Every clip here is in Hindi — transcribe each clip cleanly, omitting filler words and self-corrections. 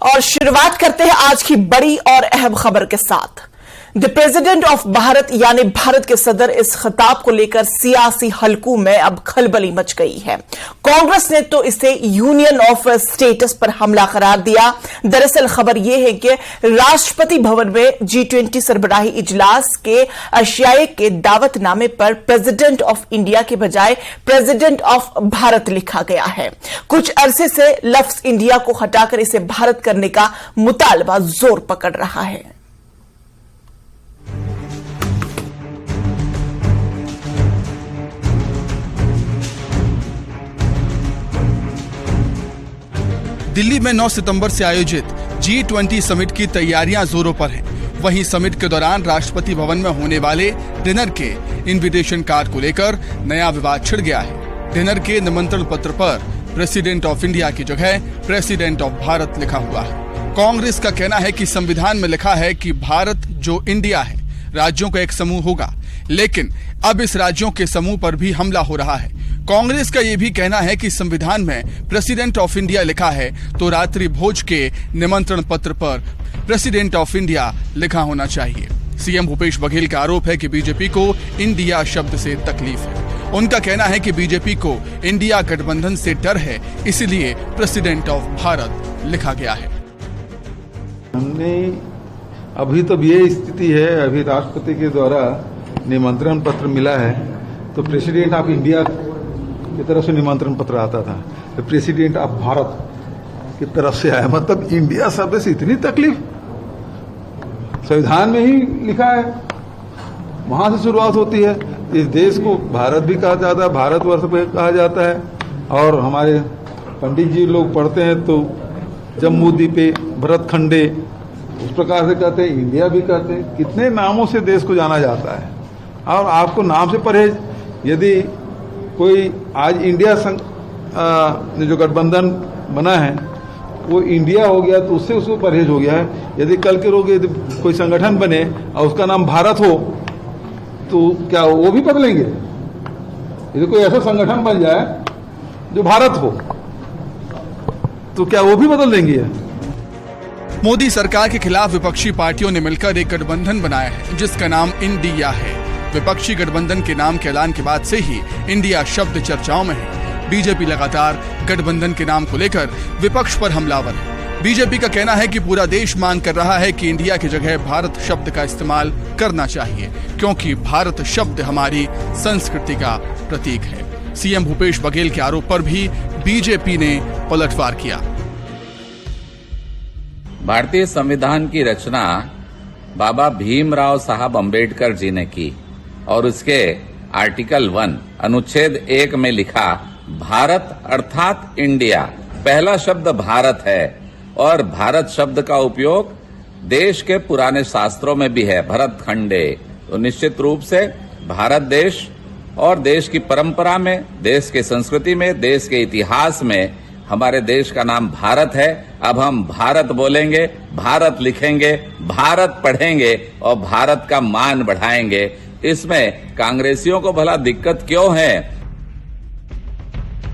और शुरुआत करते हैं आज की बड़ी और अहम खबर के साथ। द प्रेसिडेंट ऑफ भारत यानी भारत के सदर इस खिताब को लेकर सियासी हलकों में अब खलबली मच गई है। कांग्रेस ने तो इसे यूनियन ऑफ स्टेटस पर हमला करार दिया। दरअसल खबर यह है कि राष्ट्रपति भवन में G20 सरबराही इजलास के अशियाए के दावतनामे पर प्रेसिडेंट ऑफ इंडिया के बजाय प्रेसिडेंट ऑफ भारत लिखा गया है। कुछ अरसे से लफ्ज इंडिया को हटाकर इसे भारत करने का मुतालबा जोर पकड़ रहा है। दिल्ली में 9 सितंबर से आयोजित G20 समिट की तैयारियां जोरों पर हैं। वहीं समिट के दौरान राष्ट्रपति भवन में होने वाले डिनर के इनविटेशन कार्ड को लेकर नया विवाद छिड़ गया है। डिनर के निमंत्रण पत्र पर प्रेसिडेंट ऑफ इंडिया की जगह प्रेसिडेंट ऑफ भारत लिखा हुआ है। कांग्रेस का कहना है कि संविधान में लिखा है कि भारत जो इंडिया है राज्यों का एक समूह होगा, लेकिन अब इस राज्यों के समूह पर भी हमला हो रहा है। कांग्रेस का यह भी कहना है कि संविधान में प्रेसिडेंट ऑफ इंडिया लिखा है तो रात्रि भोज के निमंत्रण पत्र पर प्रेसिडेंट ऑफ इंडिया लिखा होना चाहिए। सीएम भूपेश बघेल का आरोप है कि बीजेपी को इंडिया शब्द से तकलीफ है। उनका कहना है कि बीजेपी को इंडिया गठबंधन से डर है, इसलिए प्रेसिडेंट ऑफ भारत लिखा गया है। हमने अभी तो ये स्थिति है, अभी राष्ट्रपति के द्वारा निमंत्रण पत्र मिला है तो प्रेसिडेंट ऑफ इंडिया की तरफ से निमंत्रण पत्र आता था, तो प्रेसिडेंट ऑफ भारत की तरफ से आया। मतलब इंडिया शब्द से इतनी तकलीफ, संविधान में ही लिखा है, वहां से शुरुआत होती है। इस देश को भारत भी कहा जाता है, भारतवर्ष भी कहा जाता है, और हमारे पंडित जी लोग पढ़ते हैं तो जम्मू द्वीपे भरत खंडे उस प्रकार से कहते हैं, इंडिया भी कहते हैं। कितने नामों से देश को जाना जाता है, और आपको नाम से परहेज, यदि कोई आज इंडिया जो गठबंधन बना है वो इंडिया हो गया तो उससे उसको परहेज हो गया है। यदि कल के रोग यदि कोई संगठन बने और उसका नाम भारत हो तो क्या वो भी बदलेंगे? यदि कोई ऐसा संगठन बन जाए जो भारत हो तो क्या वो भी बदल देंगे? मोदी सरकार के खिलाफ विपक्षी पार्टियों ने मिलकर एक गठबंधन बनाया है जिसका नाम इंडिया है। विपक्षी गठबंधन के नाम के ऐलान के बाद से ही इंडिया शब्द चर्चाओं में है। बीजेपी लगातार गठबंधन के नाम को लेकर विपक्ष पर हमलावर है। बीजेपी का कहना है कि पूरा देश मांग कर रहा है कि इंडिया की जगह भारत शब्द का इस्तेमाल करना चाहिए, क्योंकि भारत शब्द हमारी संस्कृति का प्रतीक है। सीएम भूपेश बघेल के आरोप पर भी बीजेपी ने पलटवार किया। भारतीय संविधान की रचना बाबा भीमराव साहब अंबेडकर जी ने की और उसके आर्टिकल 1 अनुच्छेद 1 में लिखा, भारत अर्थात इंडिया। पहला शब्द भारत है और भारत शब्द का उपयोग देश के पुराने शास्त्रों में भी है, भरत खंडे। तो निश्चित रूप से भारत देश और देश की परंपरा में, देश के संस्कृति में, देश के इतिहास में हमारे देश का नाम भारत है। अब हम भारत बोलेंगे, भारत लिखेंगे, भारत पढ़ेंगे और भारत का मान बढ़ाएंगे। इसमें कांग्रेसियों को भला दिक्कत क्यों है?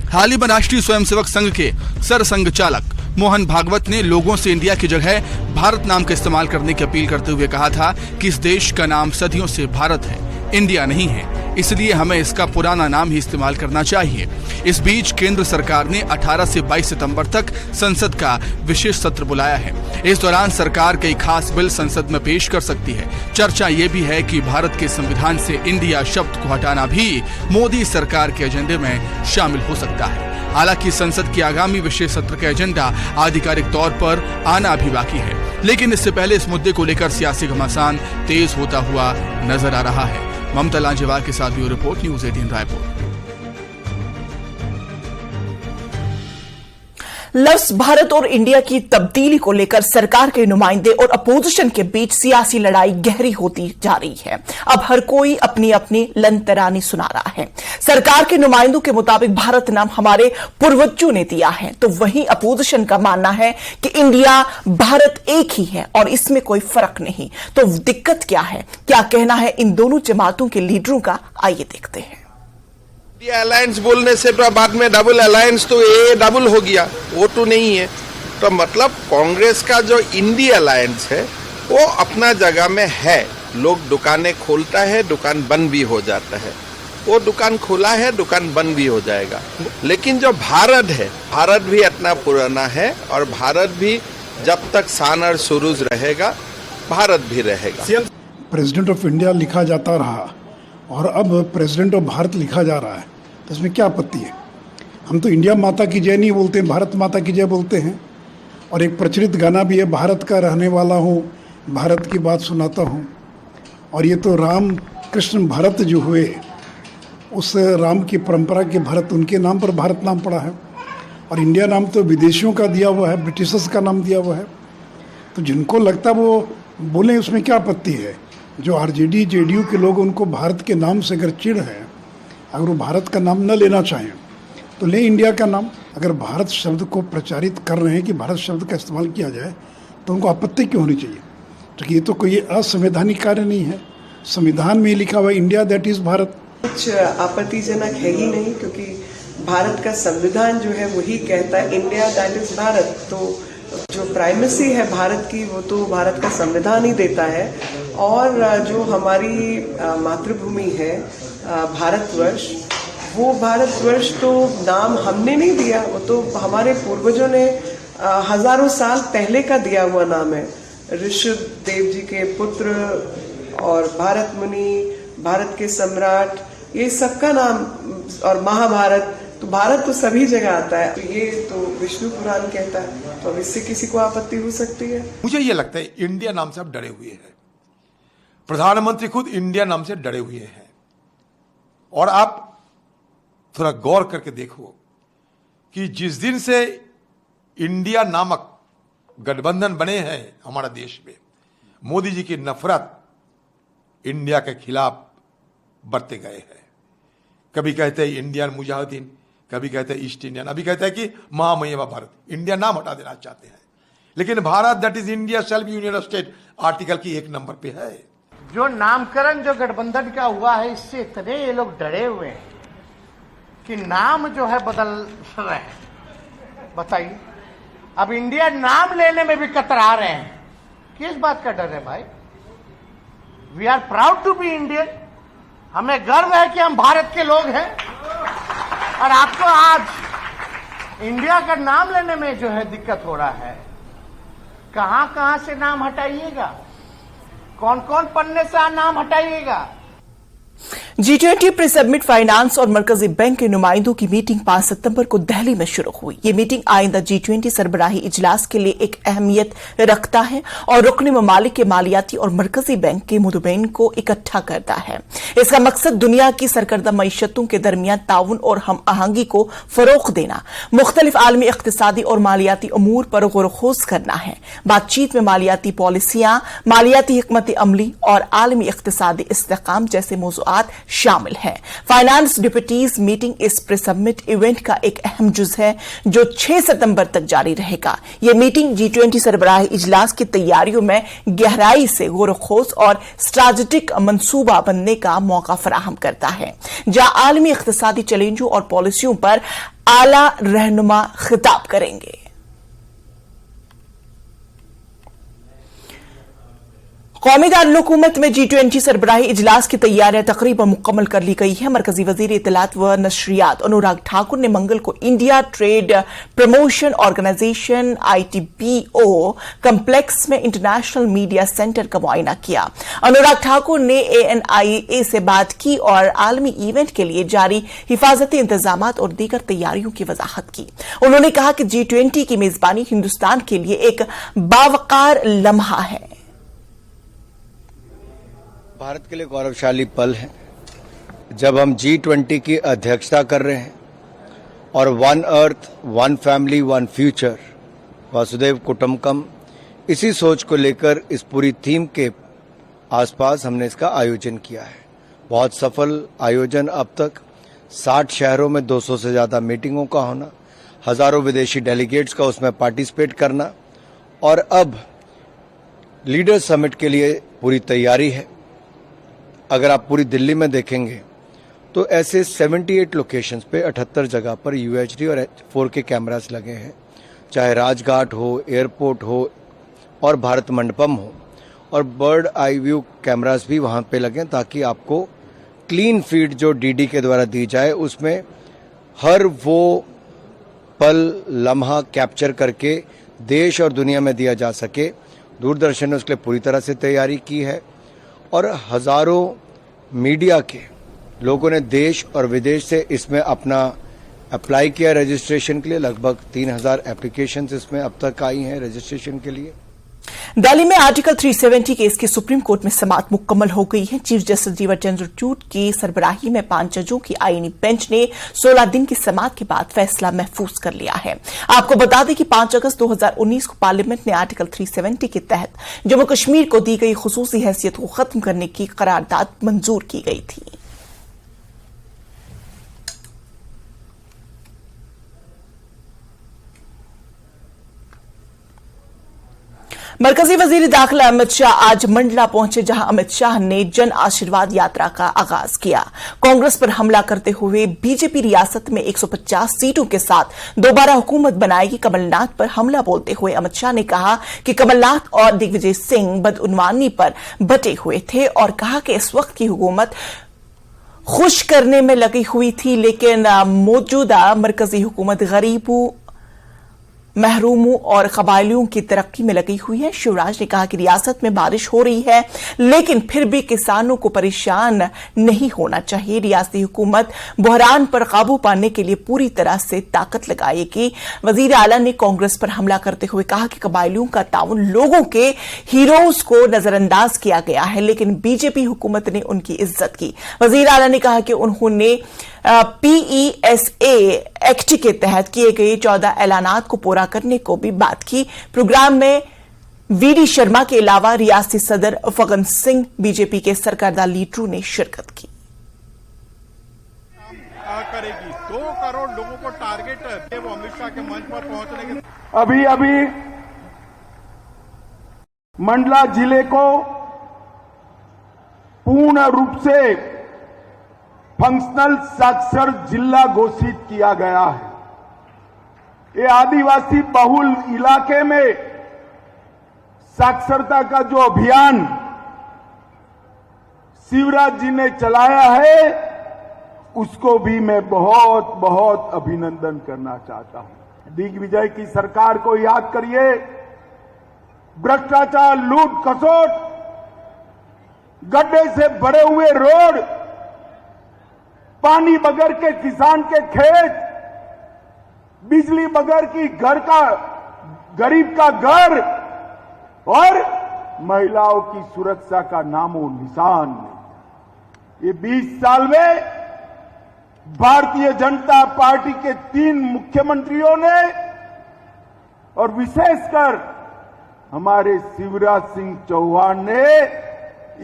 हाल ही में राष्ट्रीय स्वयंसेवक संघ के सरसंघ चालक मोहन भागवत ने लोगों से इंडिया की जगह भारत नाम का इस्तेमाल करने की अपील करते हुए कहा था कि इस देश का नाम सदियों से भारत है, इंडिया नहीं है, इसलिए हमें इसका पुराना नाम ही इस्तेमाल करना चाहिए। इस बीच केंद्र सरकार ने 18 से 22 सितंबर तक संसद का विशेष सत्र बुलाया है। इस दौरान सरकार कई खास बिल संसद में पेश कर सकती है। चर्चा ये भी है कि भारत के संविधान से इंडिया शब्द को हटाना भी मोदी सरकार के एजेंडे में शामिल हो सकता है। हालांकि संसद की आगामी विशेष सत्र का एजेंडा आधिकारिक तौर पर आना भी बाकी है, लेकिन इससे पहले इस मुद्दे को लेकर सियासी घमासान तेज होता हुआ नजर आ रहा है। ममता लांजेवाल के साथ ब्यूरो रिपोर्ट, न्यूज़ 18 रायपुर। लफ्ज भारत और इंडिया की तब्दीली को लेकर सरकार के नुमाइंदे और अपोजिशन के बीच सियासी लड़ाई गहरी होती जा रही है। अब हर कोई अपनी अपनी लंतरानी सुना रहा है। सरकार के नुमाइंदों के मुताबिक भारत नाम हमारे पूर्वजों ने दिया है, तो वहीं अपोजिशन का मानना है कि इंडिया भारत एक ही है और इसमें कोई फर्क नहीं। तो दिक्कत क्या है, क्या कहना है इन दोनों जमातों के लीडरों का, आइए देखते हैं। अलायंस बोलने से बाद में डबल अलायंस तो ये डबल हो गया, वो तो नहीं है। तो मतलब कांग्रेस का जो इंडी अलायंस है वो अपना जगह में है। लोग दुकानें खोलता है, दुकान बंद भी हो जाता है। वो दुकान खुला है, दुकान बंद भी हो जाएगा। लेकिन जो भारत है, भारत भी इतना पुराना है और भारत भी जब तक सान और सुरूज रहेगा, भारत भी रहेगा। प्रेसिडेंट ऑफ इंडिया लिखा जाता रहा और अब प्रेसिडेंट ऑफ भारत लिखा जा रहा है, तो इसमें क्या आपत्ति है? हम तो इंडिया माता की जय नहीं बोलते हैं, भारत माता की जय बोलते हैं। और एक प्रचलित गाना भी है, भारत का रहने वाला हूँ, भारत की बात सुनाता हूँ। और ये तो राम कृष्ण भरत जो हुए, उस राम की परंपरा के भरत, उनके नाम पर भारत नाम पड़ा है। और इंडिया नाम तो विदेशियों का दिया हुआ है, ब्रिटिशर्स का नाम दिया हुआ है। तो जिनको लगता है वो बोलें, उसमें क्या आपत्ति है? जो आरजेडी जेडीयू के लोग, उनको भारत के नाम से अगर चिढ़ है, अगर वो भारत का नाम न लेना चाहें तो ले इंडिया का नाम। अगर भारत शब्द को प्रचारित कर रहे हैं कि भारत शब्द का इस्तेमाल किया जाए, तो उनको आपत्ति क्यों होनी चाहिए? तो ये तो कोई असंवैधानिक कार्य नहीं है। संविधान में लिखा हुआ इंडिया दैट इज भारत। कुछ आपत्तिजनक है ही नहीं, क्योंकि भारत का संविधान जो है वही कहता है इंडिया दैट इज भारत। तो जो प्राइमेसी है भारत की, वो तो भारत का संविधान ही देता है। और जो हमारी मातृभूमि है भारतवर्ष, वो भारतवर्ष तो नाम हमने नहीं दिया, वो तो हमारे पूर्वजों ने हजारों साल पहले का दिया हुआ नाम है। ऋषभ देव जी के पुत्र और भारत मुनि, भारत के सम्राट, ये सबका नाम, और महाभारत, तो भारत तो सभी जगह आता है। तो ये तो विष्णु पुराण कहता है, तो अब इससे किसी को आपत्ति हो सकती है? मुझे ये लगता है इंडिया नाम से आप डरे हुए हैं। प्रधानमंत्री खुद इंडिया नाम से डरे हुए हैं। और आप थोड़ा गौर करके देखो कि जिस दिन से इंडिया नामक गठबंधन बने हैं हमारा देश में, मोदी जी की नफरत इंडिया के खिलाफ बढ़ते गए हैं। कभी कहते हैं इंडियन मुजाहिदीन, कभी कहते हैं ईस्ट इंडियन, अभी कहते हैं कि महामहिमा भारत। इंडिया नाम हटा देना चाहते हैं, लेकिन Bharat that is India shall be union of state article की 1 नंबर पे है। जो नामकरण जो गठबंधन का हुआ है, इससे इतने ये लोग डरे हुए हैं कि नाम जो है बदल रहे हैं। बताइए, अब इंडिया नाम लेने में भी कतरा रहे हैं। किस बात का डर है भाई? We are proud to be Indian. हमें गर्व है कि हम भारत के लोग हैं। और आपको आज इंडिया का नाम लेने में जो है दिक्कत हो रहा है। कहां कहां से नाम हटाइएगा? कौन कौन पन्ने से नाम हटाइएगा? G20 प्री सबमिट फाइनेंस और मरकजी बैंक के नुमाइंदों की मीटिंग 5 सितंबर को दिल्ली में शुरू हुई। ये मीटिंग आइंदा G20 सरबराही इजलास के लिए एक अहमियत रखता है और रुकनी ममालिक के मालियाती और मरकजी बैंक के मुदब्बिरीन को इकट्ठा करता है। इसका मकसद दुनिया की सरकर्दा मईशतों के दरमियान ताउन और हम आहंगी को फरोग देना, मुख्तलिफ आलमी इक्तिसादी और मालियाती अमूर पर गौर-व-खोज करना है। बातचीत में मालियाती पॉलिसियां, मालियाती हिकमत अमली और आलमी इक्तिसादी इस्तेहकाम जैसे मौज़ूआत शामिल है। फाइनेंस डिप्यूटीज मीटिंग इस प्री सबमिट इवेंट का एक अहम जुज है जो 6 सितंबर तक जारी रहेगा। यह मीटिंग G20 सरबराही इजलास की तैयारियों में गहराई से गौर-व-खोज और स्ट्रैटेजिक मंसूबा बनने का मौका फराहम करता है, जहां आलमी इक्तिसादी चैलेंजों और पॉलिसियों पर आला रहनुमा खिताब करेंगे। कौमी दारुल-हुकूमत में G20 सरबराही इजलास की तैयारियां तकरीबन मुकम्मल कर ली गई है। मरकजी वजीर इत्तलात व नशरियात अनुराग ठाकुर ने मंगल को India trade promotion organisation ITPO complex में इंटरनेशनल मीडिया सेंटर का मुआयना किया। अनुराग ठाकुर ने ANIA से बात की और आलमी इवेंट के लिए जारी हिफाजती इंतजामात और दीगर तैयारियों की वजाहत की। उन्होंने कहा कि G20 की मेजबानी हिंदुस्तान के लिए एक बावकार लम्हा है। भारत के लिए गौरवशाली पल है जब हम G20 की अध्यक्षता कर रहे हैं और one earth, one family, one future, वासुदेव कुटुंबकम, इसी सोच को लेकर इस पूरी थीम के आसपास हमने इसका आयोजन किया है। बहुत सफल आयोजन अब तक। 60 शहरों में 200 से ज़्यादा मीटिंगों का होना, हजारों विदेशी डेलीगेट्स का उसमें पार्टिसिपेट करना, और अब लीडर समिट के लिए पूरी तैयारी है। अगर आप पूरी दिल्ली में देखेंगे तो ऐसे 78 लोकेशंस पे 78 जगह पर UHD और 4K कैमरास लगे हैं। चाहे राजघाट हो, एयरपोर्ट हो और भारत मंडपम हो, और बर्ड आई व्यू कैमरास भी वहां पे लगें ताकि आपको क्लीन फीड जो डीडी के द्वारा दी जाए उसमें हर वो पल लम्हा कैप्चर करके देश और दुनिया में दिया जा सके। दूरदर्शन ने उसके लिए पूरी तरह से तैयारी की है और हजारों मीडिया के लोगों ने देश और विदेश से इसमें अपना अप्लाई किया रजिस्ट्रेशन के लिए। लगभग 3000 एप्लीकेशंस इसमें अब तक आई हैं रजिस्ट्रेशन के लिए। दिल्ली में आर्टिकल 370 केस की सुप्रीम कोर्ट में समाअत मुकम्मल हो गई है। चीफ जस्टिस डीवाई चंद्रचूड़ की सरबराही में 5 जजों की आईनी बेंच ने 16 दिन की समाअत के बाद फैसला महफूज कर लिया है। आपको बता दें कि 5 अगस्त 2019 को पार्लियामेंट ने आर्टिकल 370 के तहत जम्मू कश्मीर को दी गई खुसूसी हैसियत को खत्म करने की करारदाद मंजूर की गई थी। मरकजी वजीर दाखिला अमित शाह आज मंडला पहुंचे, जहां अमित शाह ने जन आशीर्वाद यात्रा का आगाज किया। कांग्रेस पर हमला करते हुए बीजेपी रियासत में 150 सीटों के साथ दोबारा हुकूमत बनाएगी। कमलनाथ पर हमला बोलते हुए अमित शाह ने कहा कि कमलनाथ और दिग्विजय सिंह बदउनवानी पर बटे हुए थे और कहा कि इस वक्त की हुकूमत खुश करने में लगी हुई थी, लेकिन मौजूदा मरकजी हुकूमत गरीबों, महरूमों और कबायलियों की तरक्की में लगी हुई है। शिवराज ने कहा कि रियासत में बारिश हो रही है, लेकिन फिर भी किसानों को परेशान नहीं होना चाहिए। रियासती हुकूमत बहरान पर काबू पाने के लिए पूरी तरह से ताकत लगाएगी। वजीर आला ने कांग्रेस पर हमला करते हुए कहा कि कबायलियों का ताउन, लोगों के हीरोज को नजरअंदाज किया गया है, लेकिन बीजेपी हुकूमत ने उनकी इज्जत की। वजीर आला ने कहा कि उन्होंने PESA एक्ट के तहत किए गए 14 ऐलानात को पूरा करने को भी बात की। प्रोग्राम में VD शर्मा के अलावा रियासती सदर फगन सिंह, बीजेपी के सरकर्दा लीडरों ने शिरकत की। करेगी 2 करोड़ लोगों को टारगेट है वो अमित शाह के मंच पर पहुंचने के। अभी मंडला जिले को पूर्ण रूप से फंक्शनल साक्षर जिला घोषित किया गया है। ये आदिवासी बहुल इलाके में साक्षरता का जो अभियान शिवराज जी ने चलाया है, उसको भी मैं बहुत बहुत अभिनंदन करना चाहता हूं। दिग्विजय की सरकार को याद करिए, भ्रष्टाचार, लूट खसोट, गड्ढे से भरे हुए रोड, पानी बगैर के किसान के खेत, बिजली बगैर की घर का गरीब का घर और महिलाओं की सुरक्षा का नामो निशान नहीं। ये 20 साल में भारतीय जनता पार्टी के 3 मुख्यमंत्रियों ने और विशेषकर हमारे शिवराज सिंह चौहान ने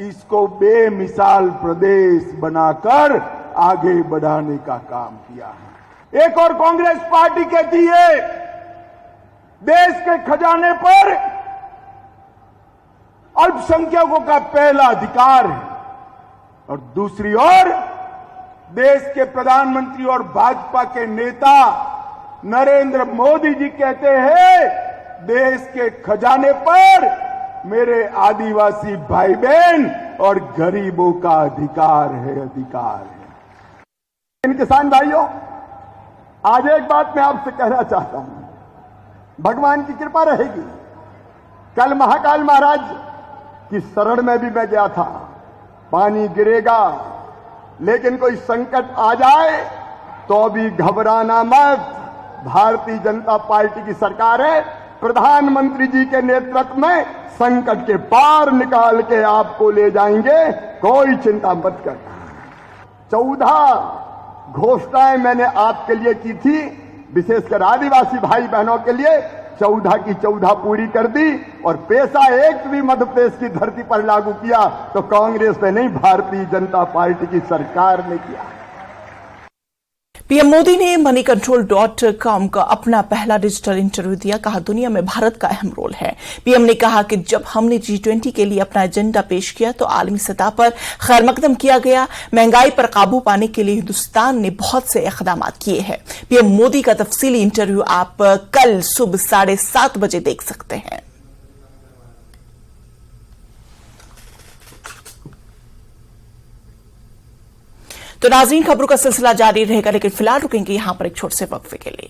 इसको बेमिसाल प्रदेश बनाकर आगे बढ़ाने का काम किया है। एक और कांग्रेस पार्टी कहती है देश के खजाने पर अल्पसंख्यकों का पहला अधिकार है, और दूसरी ओर देश के प्रधानमंत्री और भाजपा के नेता नरेंद्र मोदी जी कहते हैं देश के खजाने पर मेरे आदिवासी भाई बहन और गरीबों का अधिकार है। इन किसान भाइयों, आज एक बात मैं आपसे कहना चाहता हूं, भगवान की कृपा रहेगी। कल महाकाल महाराज की शरण में भी मैं गया था। पानी गिरेगा, लेकिन कोई संकट आ जाए तो भी घबराना मत। भारतीय जनता पार्टी की सरकार है, प्रधानमंत्री जी के नेतृत्व में संकट के पार निकाल के आपको ले जाएंगे, कोई चिंता मत करना। 14 घोषणाएं मैंने आपके लिए की थी, विशेषकर आदिवासी भाई बहनों के लिए 14 की 14 पूरी कर दी, और पैसा एक्ट भी मध्य प्रदेश की धरती पर लागू किया तो कांग्रेस ने नहीं, भारतीय जनता पार्टी की सरकार ने किया। पीएम मोदी ने moneycontrol.com का अपना पहला डिजिटल इंटरव्यू दिया। कहा, दुनिया में भारत का अहम रोल है। पीएम ने कहा कि जब हमने G20 के लिए अपना एजेंडा पेश किया तो आलमी सतह पर खैर मकदम किया गया। महंगाई पर काबू पाने के लिए हिंदुस्तान ने बहुत से इकदाम किए हैं। पीएम मोदी का तफसीली इंटरव्यू आप कल सुबह 7:30 बजे देख सकते हैं। तो नाज़रीन, खबरों का सिलसिला जारी रहेगा, लेकिन फिलहाल रुकेंगे यहां पर एक छोटे से वक्फे के लिए।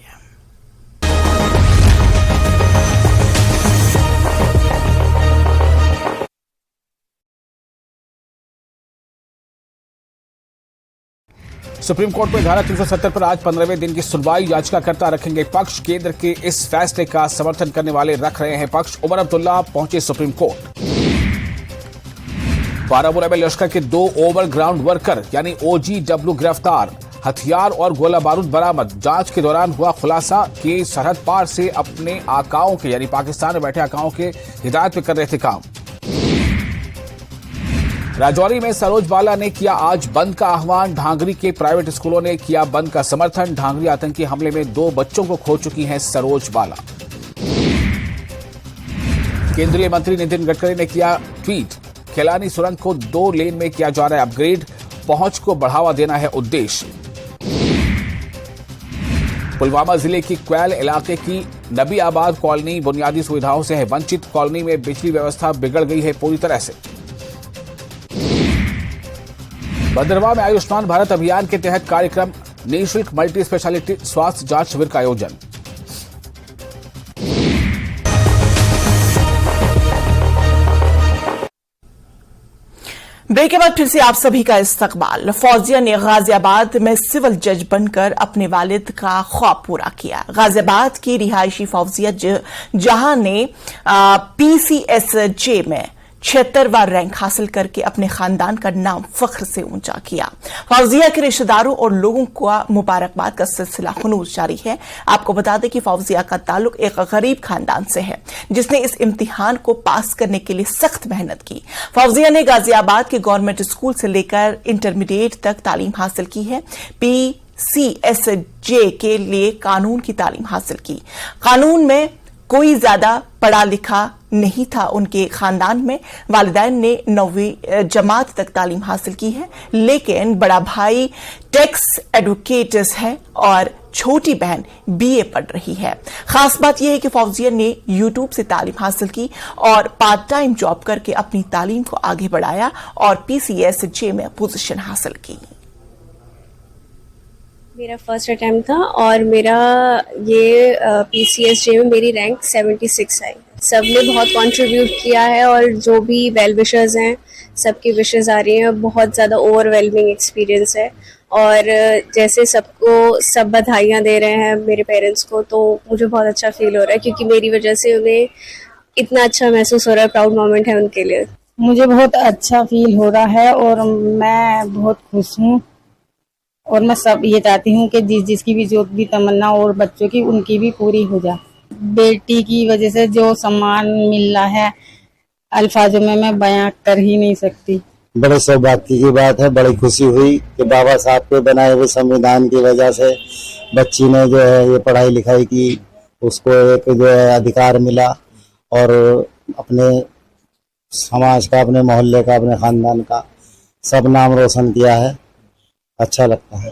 सुप्रीम कोर्ट में धारा 370 पर आज 15वें दिन की सुनवाई। याचिकाकर्ता रखेंगे पक्ष। केंद्र के इस फैसले का समर्थन करने वाले रख रहे हैं पक्ष। उमर अब्दुल्ला पहुंचे सुप्रीम कोर्ट। बारामूला में लश्कर के 2 ओवरग्राउंड वर्कर यानी OGW गिरफ्तार। हथियार और गोला बारूद बरामद। जांच के दौरान हुआ खुलासा कि सरहद पार से अपने आकाओं के यानी पाकिस्तान में बैठे आकाओं के हिदायत में कर रहे थे काम। राजौरी में सरोज बाला ने किया आज बंद का आह्वान। ढांगरी के प्राइवेट स्कूलों ने किया बंद का समर्थन। ढांगरी आतंकी हमले में 2 बच्चों को खो चुकी हैं सरोज बाला। केंद्रीय मंत्री नितिन गडकरी ने किया ट्वीट। केलानी सुरंग को 2 लेन में किया जा रहा है अपग्रेड। पहुंच को बढ़ावा देना है उद्देश्य। पुलवामा जिले की क्वैल इलाके की नबी आबाद कॉलोनी बुनियादी सुविधाओं से है वंचित। कॉलोनी में बिजली व्यवस्था बिगड़ गई है पूरी तरह से। भद्रवाह में आयुष्मान भारत अभियान के तहत कार्यक्रम निःशुल्क मल्टी स्पेशलिटी स्वास्थ्य जांच शिविर का आयोजन। ब्रेक के बाद फिर से आप सभी का इस्तकबाल। फौजिया ने गाजियाबाद में सिविल जज बनकर अपने वालिद का ख्वाब पूरा किया। गाजियाबाद की रिहायशी फौजिया जहां ने PCSJ में 76वां रैंक हासिल करके अपने खानदान का नाम फख्र से ऊंचा किया। फौजिया के रिश्तेदारों और लोगों को मुबारकबाद का सिलसिला खुनूस जारी है। आपको बता दें कि फौजिया का ताल्लुक एक गरीब खानदान से है जिसने इस इम्तिहान को पास करने के लिए सख्त मेहनत की। फौजिया ने गाजियाबाद के गवर्नमेंट स्कूल से लेकर इंटरमीडिएट तक तालीम हासिल की है। PCSJ के लिए कानून की तालीम हासिल की। कानून में कोई ज्यादा पढ़ा लिखा नहीं था उनके खानदान में। वालिदैन ने 9वीं जमात तक तालीम हासिल की है, लेकिन बड़ा भाई टैक्स एडवोकेट्स है और छोटी बहन BA पढ़ रही है। खास बात यह है कि फौजिया ने YouTube से तालीम हासिल की और पार्ट टाइम जॉब करके अपनी तालीम को आगे बढ़ाया और PCSJ में पोजीशन हासिल की। मेरा फर्स्ट अटेम्प्ट था और मेरा ये PCSJ में मेरी रैंक 76 आई। सबने बहुत कंट्रीब्यूट किया है और जो भी वेल विशर्स हैं सबकी विशेस आ रही हैं। बहुत ज़्यादा ओवरवेलमिंग एक्सपीरियंस है और जैसे सबको सब बधाइयाँ दे रहे हैं मेरे पेरेंट्स को, तो मुझे बहुत अच्छा फील हो रहा है क्योंकि मेरी वजह से उन्हें इतना अच्छा महसूस हो रहा है। प्राउड मोमेंट है उनके लिए। मुझे बहुत अच्छा फील हो रहा है और मैं बहुत खुश हूँ और मैं सब ये चाहती हूँ कि जिसकी भी जो भी तमन्ना और बच्चों की उनकी भी पूरी हो जाए। बेटी की वजह से जो सम्मान मिल रहा है अल्फाजों में मैं बयां कर ही नहीं सकती। बड़े सौभाग्य की बात है, बड़ी खुशी हुई कि बाबा साहब के बनाए हुए संविधान की वजह से बच्ची ने जो है ये पढ़ाई लिखाई की, उसको एक जो है अधिकार मिला और अपने समाज का, अपने मोहल्ले का, अपने खानदान का सब नाम रोशन किया है। अच्छा लगता है।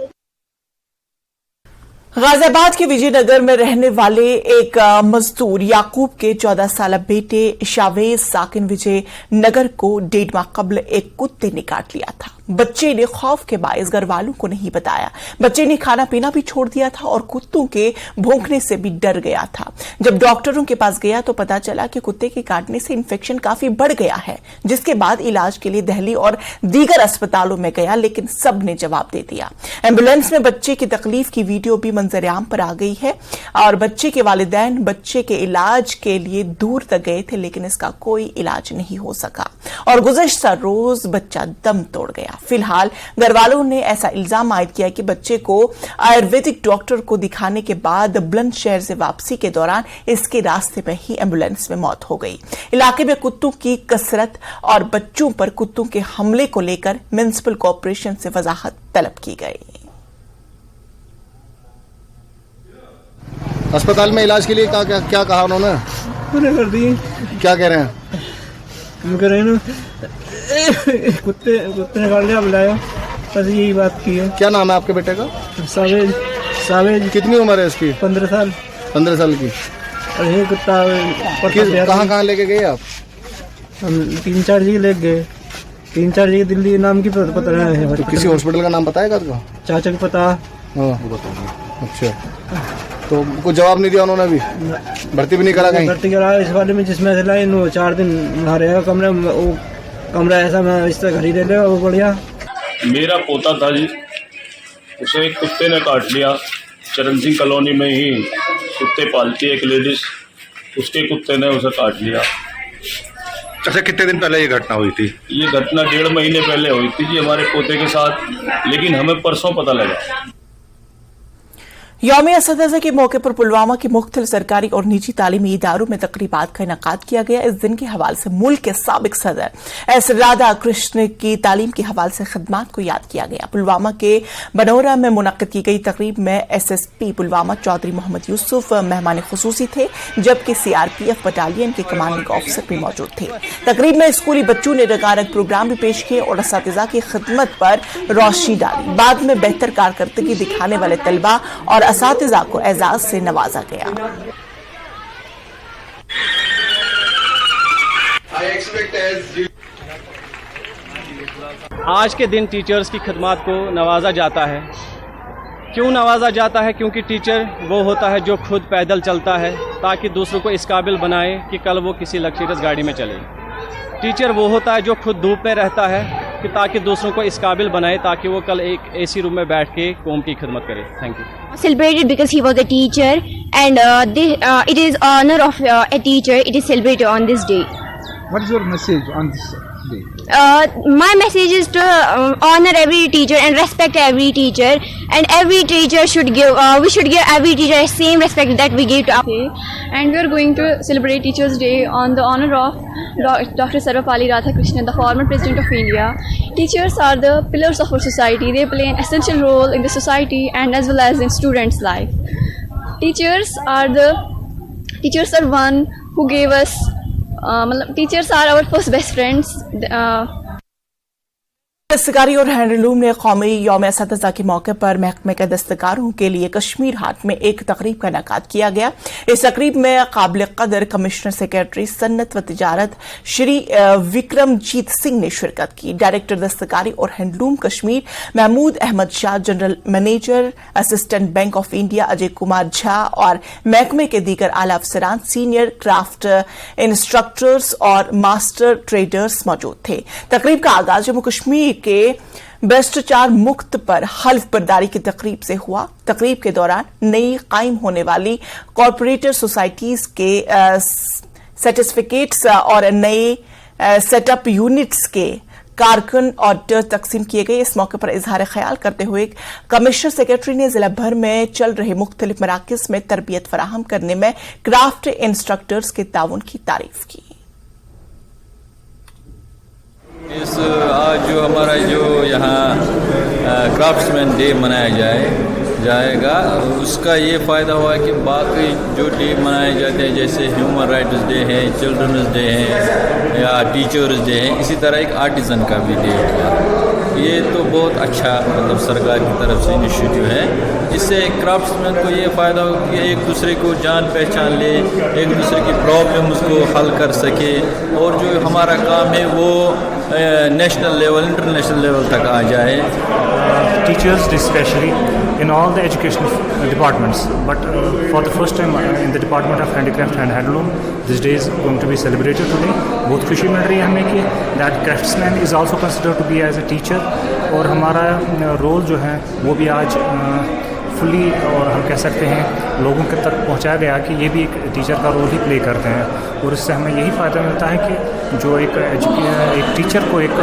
गाजियाबाद के विजयनगर में रहने वाले एक मजदूर याकूब के 14 साल बेटे शावेज साकिन विजय नगर को 1.5 माह कबल एक कुत्ते ने काट लिया था। बच्चे ने खौफ के बायस घर वालों को नहीं बताया। बच्चे ने खाना पीना भी छोड़ दिया था और कुत्तों के भौंकने से भी डर गया था। जब डॉक्टरों के पास गया तो पता चला कि कुत्ते के काटने से इन्फेक्शन काफी बढ़ गया है, जिसके बाद इलाज के लिए दिल्ली और दीगर अस्पतालों में गया, लेकिन सब ने जवाब दे दिया। एम्बुलेंस में बच्चे की तकलीफ की वीडियो भी मंजर आम पर आ गई है और बच्चे के वालिदैन बच्चे के इलाज के लिए दूर तक गए थे, लेकिन इसका कोई इलाज नहीं हो सका और गुज़श्ता रोज बच्चा दम तोड़ गया। फिलहाल घरवालों ने ऐसा इल्जाम आयद किया कि बच्चे को आयुर्वेदिक डॉक्टर को दिखाने के बाद बुलंदशहर से वापसी के दौरान इसके रास्ते में ही एम्बुलेंस में मौत हो गई। इलाके में कुत्तों की कसरत और बच्चों पर कुत्तों के हमले को लेकर म्युनिसिपल कॉर्पोरेशन से वजाहत तलब की गई। अस्पताल में इलाज के लिए क्या कहा उन्होंने? पूरे कर दिए। क्या कह रहे हैं? हम कह रहे हैं ना कुत्ते निकाल लिया, बुलाया, बस यही बात की है। क्या नाम है आपके बेटे का? सावेज। कितनी उम्र है इसकी? 15 साल। 15 साल की। और ये कुत्ता कहाँ लेके गए आप? हम 3-4 जगह ले गए, 3-4 जगह दिल्ली नाम की पता नहीं है। तो किसी हॉस्पिटल का नाम पता है आपको? चाचा को पता। अच्छा, तो कुछ जवाब नहीं दिया उन्होंने? भी भर्ती भी नहीं करा कहीं? भर्ती करा इस वाले में जिसमें से लाइन 4 दिन वहाँ रहेगा कमरे में। वो कमरा ऐसा मैं इस तरह घर ही ले लेगा, वो बढ़िया। मेरा पोता था जी, उसे एक कुत्ते ने काट लिया। चरण सिंह कॉलोनी में ही कुत्ते पालती है एक लेडीज, उसके कुत्ते ने उसे काट लिया। अच्छा, कितने दिन पहले ये घटना हुई थी? ये घटना 1.5 महीने पहले हुई थी जी हमारे पोते के साथ, लेकिन हमें परसों पता लगा। यौम-ए-असतिज़ा के मौके पर पुलवामा के मुख्तलिफ सरकारी और निजी तालीमी इदारों में तकरीबात का इनेकाद किया गया। इस दिन के हवाले से मुल्क के साबिक सदर एस राधा कृष्ण की तालीम के हवाले से खिदमात को याद किया गया। पुलवामा के बनोरा में मुनक्किद की गई तकरीब में SSP पुलवामा चौधरी मोहम्मद यूसुफ मेहमान खुसूसी थे, जबकि CRPF बटालियन के कमांडिंग ऑफिसर भी मौजूद थे। तकरीब में स्कूली बच्चों ने रंगारंग प्रोग्राम भी पेश किए और असतिज़ा की खिदमत पर रोशनी डाली। बाद में बेहतर कारकर्दगी दिखाने वाले तलबा और असातिज़ा को एजाज से नवाजा गया। आज के दिन टीचर्स की खिदमत को नवाजा जाता है। क्यों नवाजा जाता है? क्योंकि टीचर वो होता है जो खुद पैदल चलता है ताकि दूसरों को इस काबिल बनाए कि कल वो किसी लग्जरियस गाड़ी में चले। टीचर वो होता है जो खुद धूप में रहता है कि ताकि दूसरों को इस काबिल बनाए ताकि वो कल एक AC रूम में बैठ के कौम की खिदमत करे। Thank you. Celebrated because he was a teacher, and it is honor of a teacher. It is celebrated on this day. What is your message on this day? My message is to honor every teacher and respect every teacher, and every teacher should give. We should give every teacher the same respect that we give to our. And we are going to celebrate Teachers' Day on the honor of Dr. Sarvapalli Radhakrishnan, the former President of India. Teachers are the pillars of our society. They play an essential role in the society and as well as in students' life. Teachers are one who gave us. Teachers are our first best friends. दस्तकारी और हैंडलूम ने कौमी यौम-ए-असतिज़ा के मौके पर महकमे के दस्तकारों के लिए कश्मीर हाट में एक तकरीब का इनेकाद किया गया। इस तकरीब में काबिल कदर कमिश्नर सेक्रेटरी सन्नत व तिजारत श्री विक्रमजीत सिंह ने शिरकत की। डायरेक्टर दस्तकारी और handloom Kashmir Mahmood Ahmad Shah, general manager assistant bank of India Ajay Kumar Jha और महकमे के दीगर आला अफसरान, सीनियर क्राफ्ट इंस्ट्रक्टर्स और मास्टर ट्रेडर्स मौजूद थे। तकरीब का आगाज जम्मू कश्मीर के भ्रष्टाचार मुक्त पर हल्फ बर्दारी की तकरीब से हुआ। तकरीब के दौरान नई कायम होने वाली कॉर्पोरेटर सोसाइटीज के सर्टिफिकेट्स और नए सेटअप यूनिट्स के कारकुन ऑर्डर तकसीम किए गए। इस मौके पर इजहार ख्याल करते हुए कमिश्नर सेक्रेटरी ने जिला भर में चल रहे मुख्तलिफ मराकज में तरबियत फराहम करने में क्राफ्ट इंस्ट्रक्टर्स के ताउन की तारीफ की। आज जो हमारा जो यहाँ क्राफ्ट्समैन डे मनाया जाएगा, उसका ये फ़ायदा हुआ कि बाकी जो डे मनाए जाते हैं जैसे ह्यूमन राइट्स डे है, चिल्ड्रंस डे है या टीचर्स डे है, इसी तरह एक आर्टिज़न का भी डे हुआ। ये तो बहुत अच्छा मतलब सरकार की तरफ से इनिशिएटिव है। इससे क्राफ्ट्समैन को ये फ़ायदा हो कि एक दूसरे को जान पहचान ले, एक दूसरे की प्रॉब्लम उसको हल कर सके और जो हमारा काम है वो नेशनल लेवल, इंटरनेशनल लेवल तक आ जाए। Teachers especially in all the education departments, but for the first time in the Department of Handicraft and Handloom, this day is going to be celebrated today. बहुत खुशी मिल रही है हमें कि that craftsman is also considered to be as a teacher, और हमारा रोल जो है वो भी आज फुली और हम कह सकते हैं लोगों के तक पहुंचाया गया कि ये भी एक टीचर का रोल ही प्ले करते हैं, और इससे हमें यही फ़ायदा मिलता है कि जो एक टीचर को एक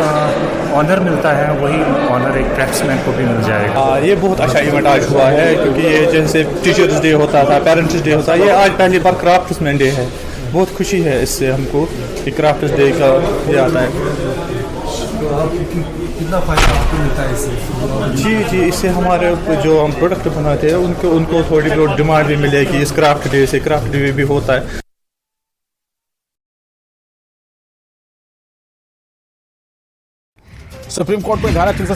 ऑनर मिलता है वही ऑनर एक क्राफ्ट्समैन को भी मिल जाएगा। ये बहुत अच्छा इवेंट आज हुआ है क्योंकि ये जैसे टीचर्स डे होता था, पेरेंट्स डे होता है, ये आज पहली बार क्राफ्ट्समैन डे है। बहुत खुशी है इससे हमको कि क्राफ्ट्स डे का ये आता है। कितना फायदा आपको मिलता है इससे? जी, इससे हमारे जो हम प्रोडक्ट बनाते हैं उनको थोड़ी बहुत डिमांड भी मिलेगी इस क्राफ्ट डे से। क्राफ्ट डे भी होता है। सुप्रीम कोर्ट में धारा 3